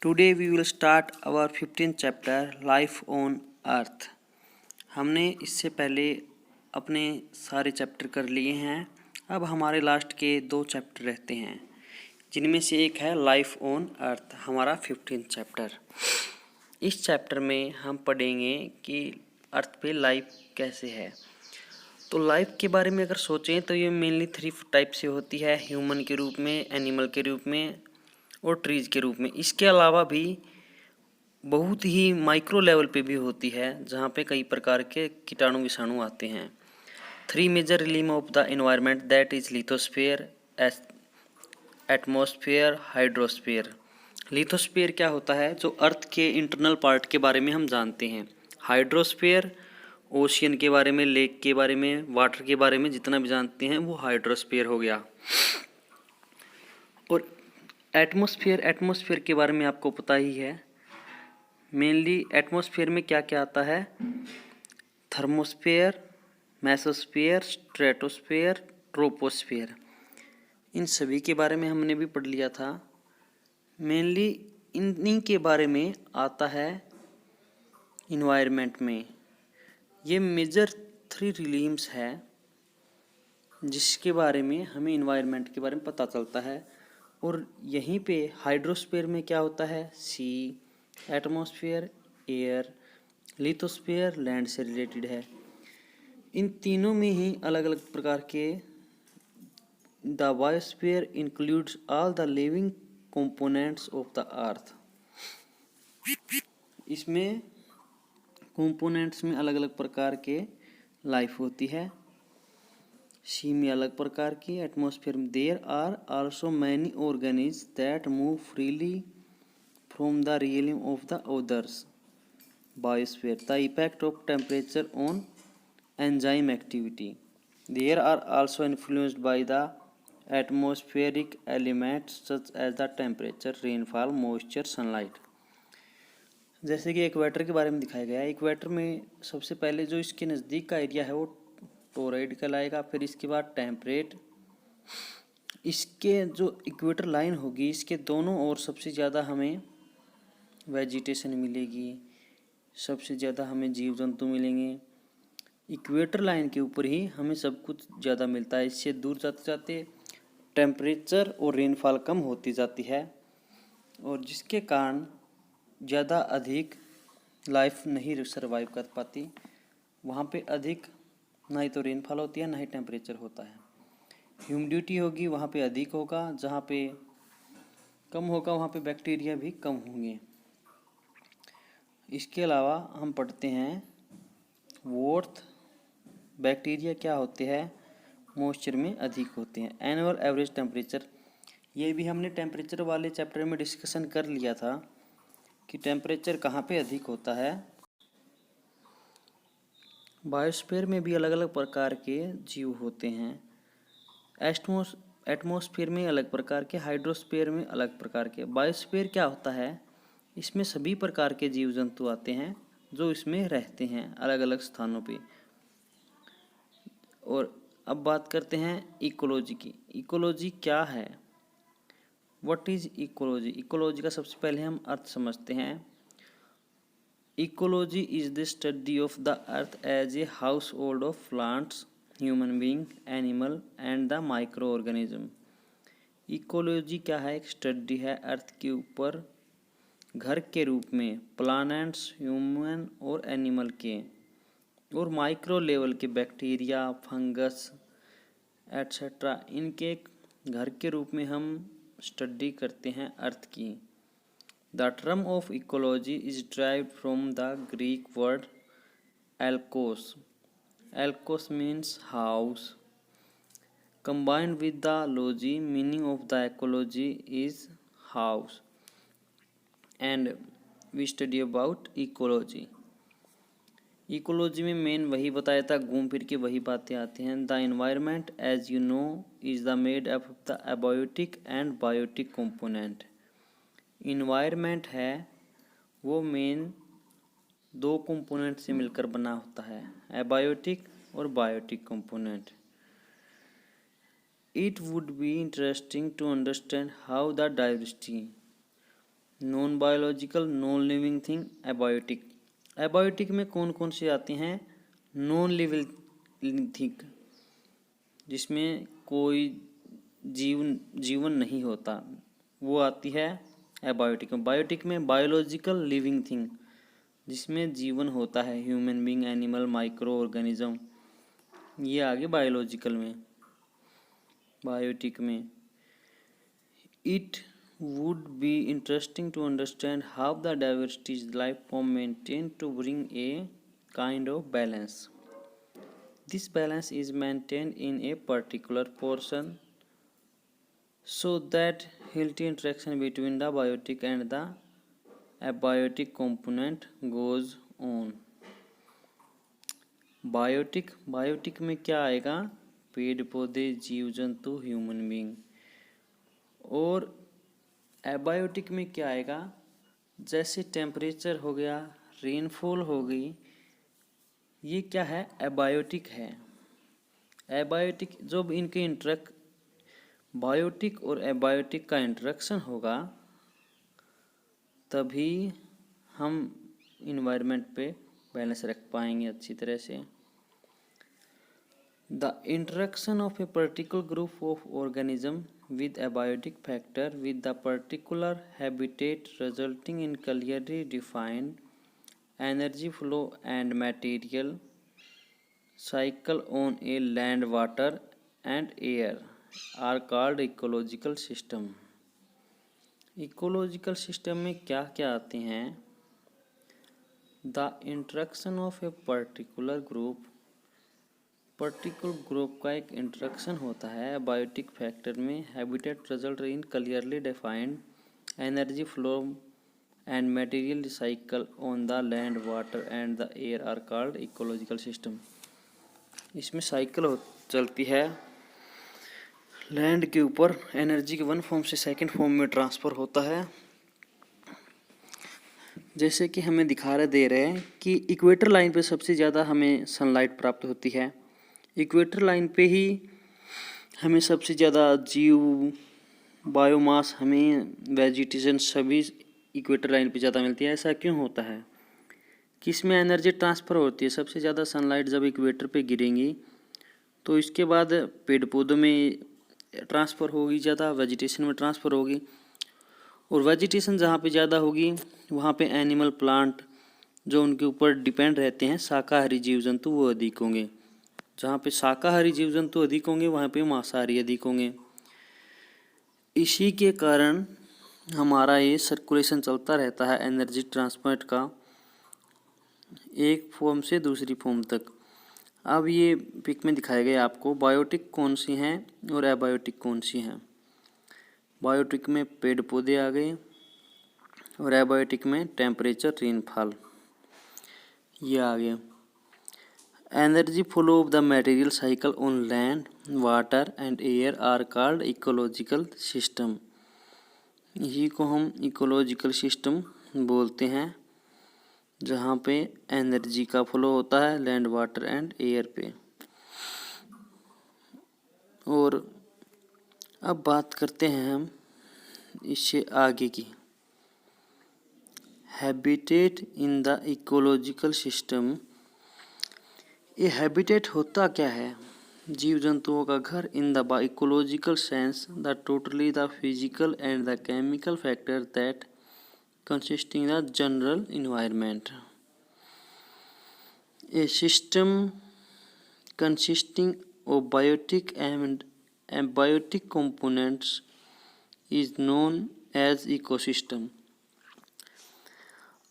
Today we will start our 15th chapter Life on Earth. हमने इससे पहले अपने सारे चैप्टर कर लिए हैं। अब हमारे लास्ट के 2 चैप्टर रहते हैं, जिनमें से एक है लाइफ ऑन अर्थ, हमारा 15th चैप्टर। इस चैप्टर में हम पढ़ेंगे कि अर्थ पे लाइफ कैसे है। तो लाइफ के बारे में अगर सोचें तो ये मेनली 3 टाइप से होती है, ह्यूमन के रूप में, एनिमल के रूप में और ट्रीज़ के रूप में। इसके अलावा भी बहुत ही माइक्रो लेवल पे भी होती है, जहाँ पे कई प्रकार के कीटाणु विषाणु आते हैं। 3 major realm of the environment that is lithosphere, atmosphere, hydrosphere. Lithosphere क्या होता है? जो अर्थ के इंटरनल पार्ट के बारे में हम जानते हैं। हाइड्रोस्फीयर ओशियन के बारे में, लेक के बारे में, वाटर के बारे में जितना भी जानते हैं वो हाइड्रोस्फीयर हो गया। और एटमॉस्फेयर के बारे में आपको पता ही है। मेनली एटमॉस्फेयर में क्या क्या आता है? Thermosphere, mesosphere, stratosphere, troposphere. इन सभी के बारे में हमने भी पढ़ लिया था। मेनली इन्हीं के बारे में आता है इन्वायरमेंट में। ये मेजर 3 रिलीम्स है जिसके बारे में हमें इन्वायरमेंट के बारे में पता चलता है। और यहीं पे हाइड्रोस्फीयर में क्या होता है? सी, एटमॉस्फेयर एयर, लिथोस्फीयर लैंड से रिलेटेड है। इन तीनों में ही अलग अलग प्रकार के the biosphere includes all the living components of the earth. इसमें कंपोनेंट्स में अलग अलग प्रकार के लाइफ होती है। सी में अलग प्रकार की, एटमॉस्फेयर में there are also many organisms that move freely from the realm of the others. Biosphere the effect of temperature on enzyme activity. There are also influenced by the atmospheric elements such as the temperature, rainfall, moisture, sunlight. जैसे कि equator के बारे में दिखाया गया है। Equator में सबसे पहले जो इसके नज़दीक का एरिया है वो टोरॉइड कहलाएगा। फिर इसके बाद टेम्परेट। इसके जो इक्वेटर लाइन होगी, इसके दोनों ओर सबसे ज़्यादा हमें वेजिटेशन मिलेगी, सबसे ज़्यादा हमें जीव जंतु मिलेंगे। इक्वेटर लाइन के ऊपर ही हमें सब कुछ ज़्यादा मिलता है। इससे दूर जाते जाते टेम्परेचर और रेनफॉल कम होती जाती है, और जिसके कारण ज़्यादा अधिक लाइफ नहीं सर्वाइव कर पाती। वहाँ पे अधिक ना ही तो रेनफॉल होती है, ना ही टेम्परेचर होता है। ह्यूमिडिटी होगी वहाँ पे अधिक होगा, जहाँ पे कम होगा वहाँ पे बैक्टीरिया भी कम होंगे। इसके अलावा हम पढ़ते हैं वॉर्थ। बैक्टीरिया क्या होते हैं? मॉइस्चर में अधिक होते हैं। एनुअल एवरेज टेम्परेचर, ये भी हमने टेम्परेचर वाले चैप्टर में डिस्कशन कर लिया था कि टेम्परेचर कहाँ पे अधिक होता है। बायोस्फीयर में भी अलग अलग प्रकार के जीव होते हैं। एटमॉस्फेयर में अलग प्रकार के, हाइड्रोस्फीयर में अलग प्रकार के। बायोस्फीयर क्या होता है? इसमें सभी प्रकार के जीव जंतु आते हैं जो इसमें रहते हैं अलग अलग स्थानों पे। और अब बात करते हैं इकोलॉजी की। इकोलॉजी क्या है? What is ecology? इकोलॉजी का सबसे पहले हम अर्थ समझते हैं। Ecology is the study of the earth as a household of plants, human being, animal and the microorganism. Ecology क्या है? एक स्टडी है अर्थ के ऊपर घर के रूप में प्लानेट्स, ह्यूमन और एनिमल के, और माइक्रो लेवल के बैक्टीरिया, फंगस एट्सेट्रा, इनके घर के रूप में हम स्टडी करते हैं अर्थ की। The term of ecology is derived from the Greek word elkos. Elkos means house. Combined with the logy, meaning of the ecology is house. And we study about ecology. Ecology में main वही बताया था, घूम फिर के वही बातें आती हैं। The environment as you know is the made up of the abiotic and biotic component. Environment है वो मेन 2 कंपोनेंट से मिलकर बना होता है, एबायोटिक और biotic component. It would be interesting to understand how the diversity non biological, non living thing, abiotic. Abiotic में कौन कौन से आते हैं? नॉन लिविंग थिंग, जिसमें कोई जीवन नहीं होता, वो आती है एबायोटिक में। बायोटिक में बायोलॉजिकल, लिविंग थिंग, जिसमें जीवन होता है, human being, animal, micro organism, ये आगे बायोलॉजिकल में। बायोटिक में it would be interesting to understand how the diversity life form maintained to bring a kind of balance. This balance is maintained in a particular portion so that healthy interaction between the biotic and the abiotic component goes on. Biotic में क्या आएगा? पेड़ पौधे, जीव जंतु, human being. और abiotic में क्या आएगा? जैसे टेम्परेचर हो गया, रेनफॉल हो गई, ये क्या है? एबायोटिक है। एबायोटिक जब इनके बायोटिक और एबायोटिक का इंटरेक्शन होगा तभी हम इन्वायरमेंट पे बैलेंस रख पाएंगे अच्छी तरह से। The interaction of a particular group of organism with abiotic factor with the particular habitat resulting in clearly defined energy flow and material cycle on a land, water and air are called ecological system. Ecological system में क्या क्या आते हैं? The interaction of a particular group, particular group का एक interaction होता है biotic factor में। Habitat result in clearly defined energy flow and material cycle on the land, water and the air are called ecological system. इसमें cycle चलती है land के ऊपर, एनर्जी के वन फॉर्म से सेकंड फॉर्म में ट्रांसफ़र होता है। जैसे कि हमें दे रहे हैं कि इक्वेटर लाइन पे सबसे ज़्यादा हमें सनलाइट प्राप्त होती है। इक्वेटर लाइन पे ही हमें सबसे ज़्यादा जीव, बायोमास, हमें वेजिटेशन सभी इक्वेटर लाइन पे ज़्यादा मिलती है। ऐसा क्यों होता है? किसमें एनर्जी ट्रांसफ़र होती है? सबसे ज़्यादा सनलाइट जब इक्वेटर पे गिरेंगी तो इसके बाद पेड़ पौधों में ट्रांसफ़र होगी, ज़्यादा वेजिटेशन में ट्रांसफ़र होगी। और वेजिटेशन जहाँ पे ज़्यादा होगी वहाँ पे एनिमल, प्लांट जो उनके ऊपर डिपेंड रहते हैं, शाकाहारी जीव जंतु, वो अधिक होंगे। जहाँ पे शाकाहारी जीव जंतु अधिक होंगे वहाँ पे मांसाहारी अधिक होंगे। इसी के कारण हमारा ये सर्कुलेशन चलता रहता है एनर्जी ट्रांसपोर्ट का, एक फॉर्म से दूसरी फॉर्म तक। अब ये पिक में दिखाए गए आपको बायोटिक कौन सी हैं और एबायोटिक कौन सी हैं। बायोटिक में पेड़ पौधे आ गए और एबायोटिक में टेम्परेचर, रेनफॉल, ये आ गया। Energy flow of the material cycle on land, water and air are called ecological system. इसी को हम इकोलॉजिकल सिस्टम बोलते हैं, जहाँ पे एनर्जी का फ्लो होता है लैंड, वाटर एंड एयर पे। और अब बात करते हैं हम इससे आगे की। Habitat in the ecological system. ये हैबिटेट होता क्या है? जीव जंतुओं का घर। In the ecological sense the totally the physical and the chemical factor that consisting the general environment. A system consisting of biotic and abiotic components is known as ecosystem.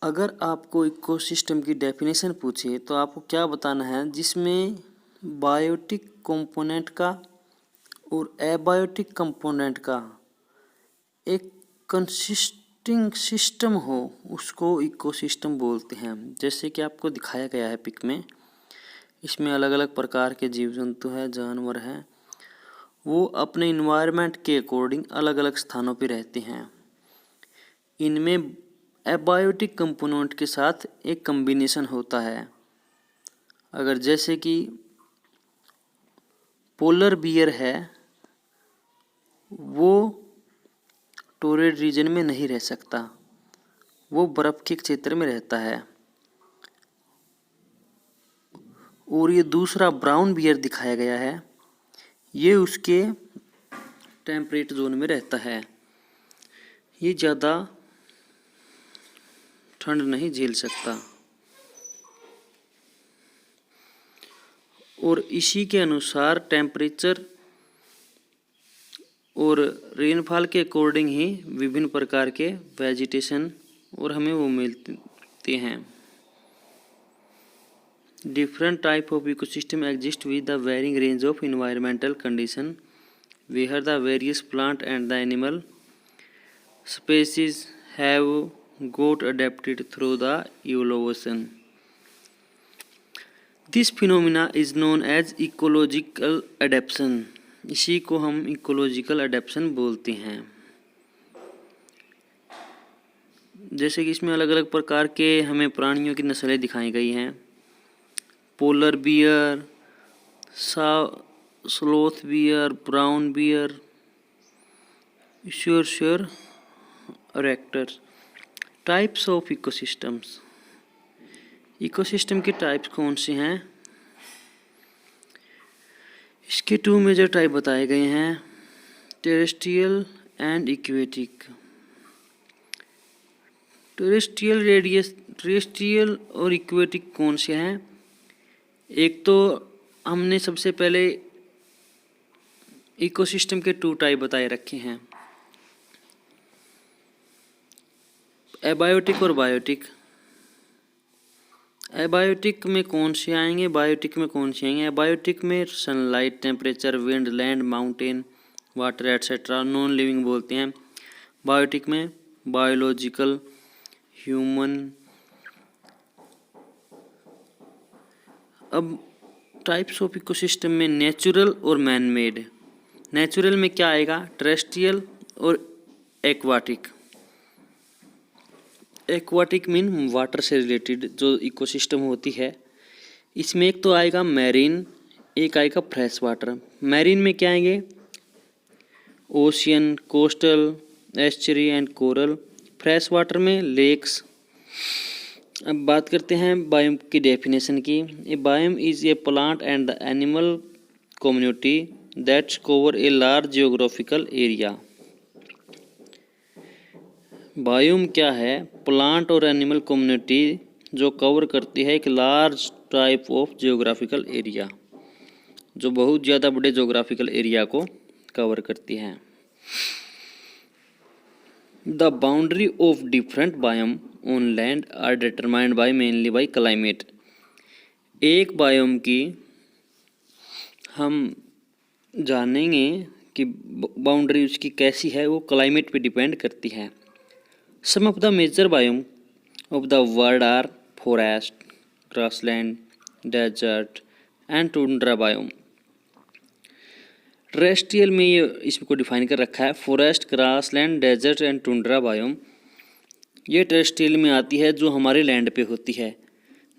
अगर आपको इकोसिस्टम की डेफिनेशन पूछे तो आपको क्या बताना है? जिसमें बायोटिक कंपोनेंट का और एबायोटिक कंपोनेंट का एक कंसिस्टिंग सिस्टम हो, उसको इकोसिस्टम बोलते हैं। जैसे कि आपको दिखाया गया है पिक में, इसमें अलग अलग प्रकार के जीव जंतु हैं, जानवर हैं, वो अपने इन्वायरमेंट के अकॉर्डिंग अलग अलग स्थानों पे रहते हैं। इनमें एबायोटिक कंपोनेंट के साथ एक कम्बिनेशन होता है। अगर जैसे कि पोलर बियर है, वो टोरेड रीजन में नहीं रह सकता, वो बर्फ के क्षेत्र में रहता है। और ये दूसरा ब्राउन बियर दिखाया गया है, ये उसके टेम्परेट जोन में रहता है। ये ज़्यादा ठंड नहीं झेल सकता। और इसी के अनुसार टेम्परेचर और रेनफॉल के अकॉर्डिंग ही विभिन्न प्रकार के वेजिटेशन और हमें वो मिलते हैं। Different type of ecosystem exist with the varying range of environmental condition where the various plant and the animal species have got adapted through the evolution. This phenomena is known as ecological adaptation. इसी को हम ecological adaptation बोलते हैं। जैसे कि इसमें अलग अलग प्रकार के हमें प्राणियों की नस्लें दिखाई गई हैं। Polar bear, sloth bear, brown bear, श्योर रेक्टर। Types of ecosystems. इकोसिस्टम के टाइप्स कौन से हैं? इसके 2 मेजर टाइप बताए गए हैं, टेरेस्ट्रियल एंड इक्वेटिक। टेरेस्ट्रियल और इक्वेटिक कौन से हैं? एक तो हमने सबसे पहले इकोसिस्टम के 2 टाइप बताए रखे हैं, एबायोटिक और बायोटिक। एबायोटिक में कौन से आएंगे, बायोटिक में कौन से आएंगे? एबायोटिक में sunlight, temperature, wind, land, mountain, water etcetera non living बोलते हैं। बायोटिक में बायोलॉजिकल, ह्यूमन। अब टाइप्स ऑफ इकोसिस्टम में नेचुरल और मैन मेड। नेचुरल में क्या आएगा? टेरेस्ट्रियल और एक्वाटिक। एक्वाटिक मीन वाटर से रिलेटेड जो इकोसिस्टम होती है, इसमें एक तो आएगा मैरीन, एक आएगा फ्रेश वाटर। मैरीन में क्या आएंगे? Ocean, coastal, estuary and coral. Fresh water में लेक्स। अब बात करते हैं बायोम की डेफिनेशन की। A biome is a plant and the animal community that's cover a large geographical area. Biome क्या है? प्लांट और एनिमल कम्युनिटी जो कवर करती है एक large type of geographical area, जो बहुत ज़्यादा बड़े जियोग्राफिकल एरिया को कवर करती है। The boundary of different biome on land are determined by mainly by climate. एक बायोम की हम जानेंगे कि बाउंड्री उसकी कैसी है, वो क्लाइमेट पे डिपेंड करती है। Some of the major biome of the world are forest, grassland, desert and tundra biome. Terrestrial में ये इसको डिफाइन कर रखा है, forest, grassland, desert and tundra biome. ये टेरेस्ट्रियल में आती है जो हमारे लैंड पे होती है।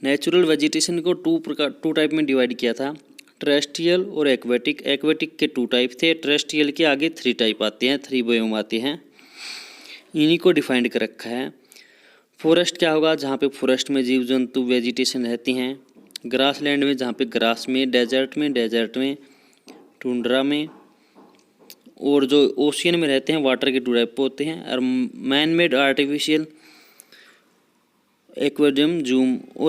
नेचुरल वेजिटेशन को 2 टाइप में डिवाइड किया था, टेरेस्ट्रियल और एक्वेटिक। एक्वेटिक के 2 टाइप थे, टेरेस्ट्रियल के आगे 3 टाइप आते हैं, 3 बायोम आते हैं। इन्हीं को डिफाइंड कर रखा है। फॉरेस्ट क्या होगा? जहाँ पे फॉरेस्ट में जीव जंतु वेजिटेशन रहती हैं। ग्रासलैंड में जहाँ पे ग्रास में, डेजर्ट में, टुंड्रा में, और जो ओशियन में रहते हैं वाटर के 2 टाइप होते हैं। और man made artificial aquarium, zoom और